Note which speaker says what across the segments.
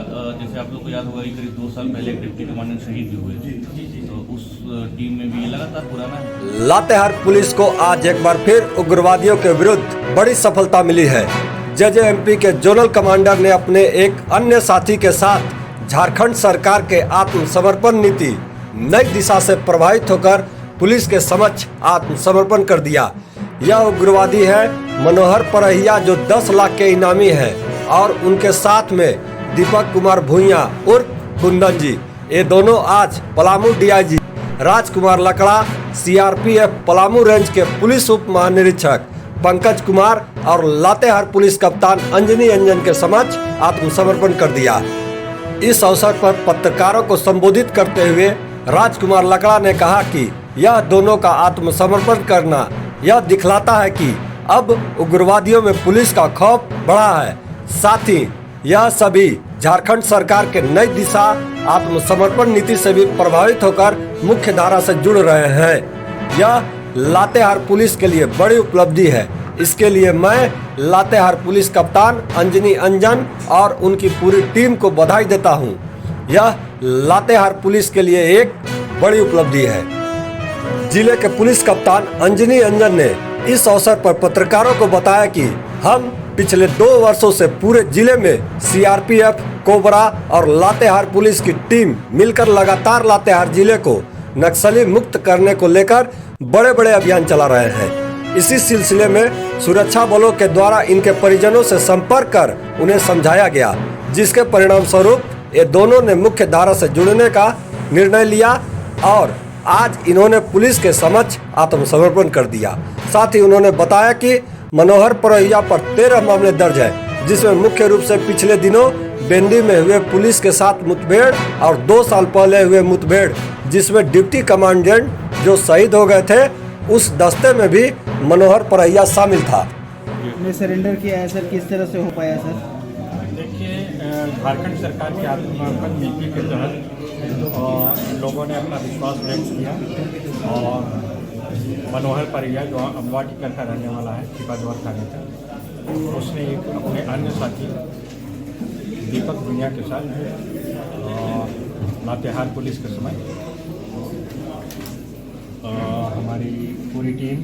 Speaker 1: जैसे आप लोग को याद होगा कि करीब 2 साल पहले एक डिप्टी कमांडेंट शहीद भी हुए, तो उस टीम में भी लगातार पुराना है।
Speaker 2: लातेहार पुलिस को आज एक बार फिर उग्रवादियों के विरुद्ध बड़ी सफलता मिली है। जेजेएमपी के जोनल कमांडर ने अपने एक अन्य साथी के साथ झारखंड सरकार के आत्मसमर्पण नीति नई दिशा से प्रभावित होकर पुलिस के समक्ष आत्मसमर्पण कर दिया। यह उग्रवादी है मनोहर परहिया, जो 10 लाख के इनामी है, और उनके साथ में दीपक कुमार भुइयां उर्फ कुंदन जी। ये दोनों आज पलामू डीआईजी राजकुमार लकड़ा, सीआरपीएफ पलामू रेंज के पुलिस उप महानिरीक्षक पंकज कुमार और लातेहार पुलिस कप्तान अंजनी अंजन के समक्ष आत्मसमर्पण कर दिया। इस अवसर पर पत्रकारों को संबोधित करते हुए राजकुमार लकड़ा ने कहा कि यह दोनों का आत्मसमर्पण करना यह दिखलाता है कि अब उग्रवादियों में पुलिस का खौफ बढ़ा है। साथ ही यह सभी झारखंड सरकार के नई दिशा आत्मसमर्पण नीति से भी प्रभावित होकर मुख्य धारा से जुड़ रहे हैं। यह लातेहार पुलिस के लिए बड़ी उपलब्धि है। इसके लिए मैं लातेहार पुलिस कप्तान अंजनी अंजन और उनकी पूरी टीम को बधाई देता हूं। यह लातेहार पुलिस के लिए एक बड़ी उपलब्धि है। जिले के पुलिस कप्तान अंजनी अंजन ने इस अवसर पर पत्रकारों को बताया कि हम पिछले 2 वर्षों से पूरे जिले में सीआरपीएफ, कोबरा और लातेहार पुलिस की टीम मिलकर लगातार लातेहार जिले को नक्सली मुक्त करने को लेकर बड़े बड़े अभियान चला रहे हैं। इसी सिलसिले में सुरक्षा बलों के द्वारा इनके परिजनों से संपर्क कर उन्हें समझाया गया, जिसके परिणाम स्वरूप ये दोनों ने मुख्य धारा से जुड़ने का निर्णय लिया और आज इन्होंने पुलिस के समक्ष आत्मसमर्पण कर दिया। साथ ही उन्होंने बताया कि मनोहर परहिया पर 13 मामले दर्ज है, जिसमें मुख्य रूप से पिछले दिनों बेंदी में हुए पुलिस के साथ मुठभेड़ और 2 साल पहले हुए मुठभेड़, जिसमें डिप्टी कमांडेंट जो शहीद हो गए थे, उस दस्ते में भी मनोहर परहिया शामिल था।
Speaker 3: ने सरेंडर किया है सर, किस तरह से हो पाया सर?
Speaker 4: देखिए, झारखंड सरकार की आत्मसमर्पण नीति के तहत लोगों ने अपना विश्वास व्यक्त किया और मनोहर परहिया, जो अमवा टिकर का रहने वाला है, छिपाजोर थाने का, उसने एक अपने अन्य साथी दीपक भुइयां के साथ लातेहार पुलिस के समय हमारी पूरी टीम,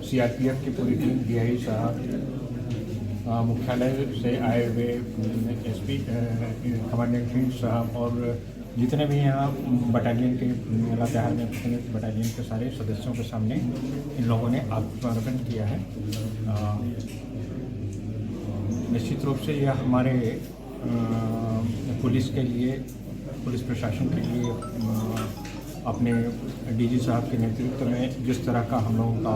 Speaker 4: सीआरपीएफ की पूरी टीम, डीआईजी साहब, मुख्यालय से आए हुए एसपी कमांडेंट साहब और जितने भी यहाँ बटालियन के लातेहार में बटालियन के सारे सदस्यों के सामने इन लोगों ने आत्मसमर्पण किया है। निश्चित रूप से यह हमारे पुलिस के लिए, पुलिस प्रशासन के लिए अपने डीजी साहब के नेतृत्व में जिस तरह का हम लोगों का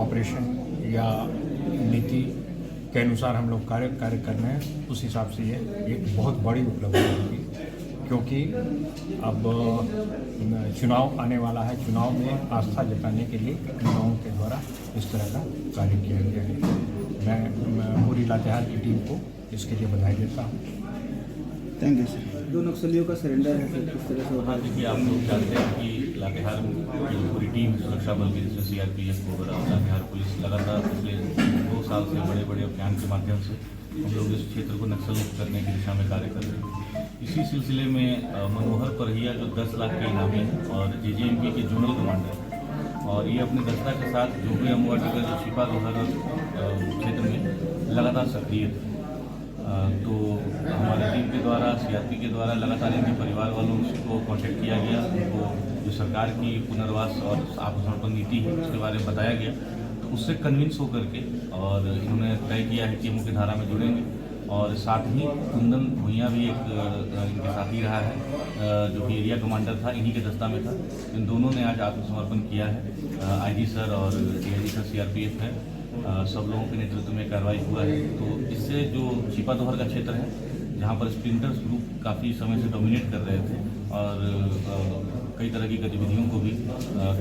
Speaker 4: ऑपरेशन या नीति के अनुसार हम लोग कार्य कर रहे हैं, उस हिसाब से ये एक बहुत बड़ी उपलब्धि होगी, क्योंकि अब चुनाव आने वाला है। चुनाव में आस्था जताने के लिए इन लोगों के द्वारा इस तरह का कार्य किया गया है। मैं पूरी लातेहार की टीम को इसके लिए बधाई देता हूँ।
Speaker 3: Thank you sir. 2 नक्सलियों का सरेंडर है सर, किस तरह से हो पाया?
Speaker 1: देखिए, आप लोग जानते हैं कि लातेहार की पूरी टीम सुरक्षा बल की, जिसमें सीआरपीएफ, कोबरा और लातेहार पुलिस लगातार पिछले 2 साल से बड़े बड़े अभियान के माध्यम से हम लोग इस क्षेत्र को नक्सल मुक्त करने की दिशा में कार्य कर रहे हैं। इसी सिलसिले में मनोहर परहिया, जो 10 लाख के इनामी है और जेजेएमपी के जोनल कमांडर है, और ये अपने दस्ता के साथ जो भी अमवा टिकर जो छिपा दोहर क्षेत्र में लगातार सक्रिय थे। तो हमारी टीम के द्वारा, सीआरपी के द्वारा लगातार इनके परिवार वालों को कांटेक्ट किया गया, उनको जो सरकार की पुनर्वास और आत्मसमर्पण नीति है उसके बारे में बताया गया। तो उससे कन्विंस होकर के और इन्होंने तय किया है कि मुख्य धारा में जुड़ेंगे। और साथ ही कुंदन भुइयां भी एक इनके साथी रहा है, जो कि एरिया कमांडर था, इन्हीं के दस्ता में था। इन दोनों ने आज आत्मसमर्पण किया है। आईजी सर और डीआईजी सर सीआरपीएफ है, सब लोगों के नेतृत्व में कार्रवाई हुआ है। तो इससे जो छिपा दोहर का क्षेत्र है, जहाँ पर स्प्लिंटर्स ग्रुप काफ़ी समय से डोमिनेट कर रहे थे और कई तरह की गतिविधियों को भी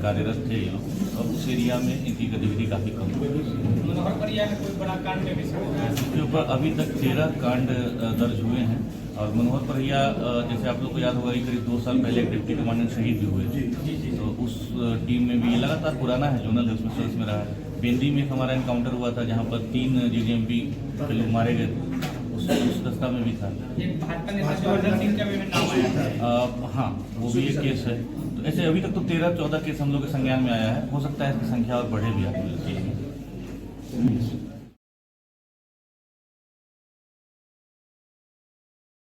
Speaker 1: कार्यरत थे ये लोग, अब उस एरिया में इनकी गतिविधि काफ़ी कम हुई। इसके ऊपर अभी तक 13 कांड दर्ज हुए हैं। और मनोहर परहिया, जैसे आप लोग को याद होगा कि करीब 2 साल पहले एक डिप्टी कमांडेंट शहीद भी हुए, तो उस टीम में भी लगातार पुराना है, जोनल स्पेशल्स में रहा है। बेंदी में हमारा इनकाउंटर हुआ था, जहाँ पर 3 जेजेएमपी के लोग मारे गए। उस दस्ता में भी था।
Speaker 5: भाजपा नेता गोवर्धन सिंह का भी नाम आया था।
Speaker 1: हाँ, वो भी एक केस है। तो ऐसे अभी तक तो 13-14 केस हम लोग के संज्ञान में आया है। हो सकता है इसकी संख्या और बढ़े भी आगे चलने में।